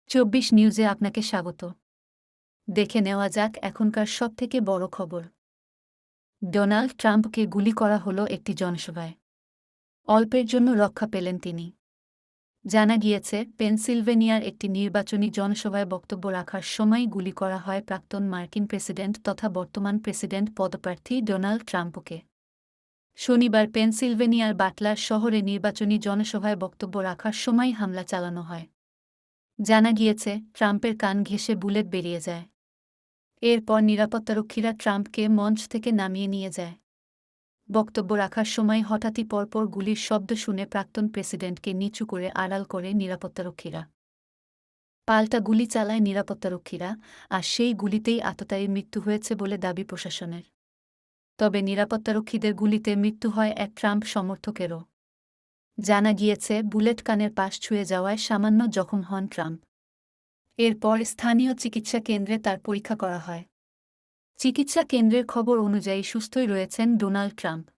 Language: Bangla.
২৪ নিউজে আপনাকে স্বাগত। দেখে নেওয়া যাক এখনকার সবথেকে বড় খবর। ডোনাল্ড ট্রাম্পকে গুলি করা হলো একটি জনসভায়। অল্পের জন্য রক্ষা পেলেন তিনি। জানা গিয়েছে, পেনসিলভেনিয়ার একটি নির্বাচনী জনসভায় বক্তব্য রাখার সময়ই গুলি করা হয় প্রাক্তন মার্কিন প্রেসিডেন্ট তথা বর্তমান প্রেসিডেন্ট পদপ্রার্থী ডোনাল্ড ট্রাম্পকে। শনিবার পেনসিলভেনিয়ার বাটলার শহরে নির্বাচনী জনসভায় বক্তব্য রাখার সময় হামলা চালানো হয়। জানা গিয়েছে, ট্রাম্পের কান ঘেঁষে বুলেট বেরিয়ে যায়। এরপর নিরাপত্তারক্ষীরা ট্রাম্পকে মঞ্চ থেকে নামিয়ে নিয়ে যায়। বক্তব্য রাখার সময় হঠাৎই পরপর গুলির শব্দ শুনে প্রাক্তন প্রেসিডেন্টকে নিচু করে আড়াল করে নিরাপত্তারক্ষীরা। পাল্টা গুলি চালায় নিরাপত্তারক্ষীরা, আর সেই গুলিতেই আততায়ীর মৃত্যু হয়েছে বলে দাবি প্রশাসনের। তবে নিরাপত্তারক্ষীদের গুলিতে মৃত্যু হয় এক ট্রাম্প সমর্থকেরও। জানা গিয়েছে, বুলেট কানের পাশ ছুঁয়ে যাওয়ায় সামান্য জখম হন ট্রাম্প। এরপর স্থানীয় চিকিৎসা কেন্দ্রে তার পরীক্ষা করা হয়। চিকিৎসা কেন্দ্রের খবর অনুযায়ী সুস্থই রয়েছেন ডোনাল্ড ট্রাম্প।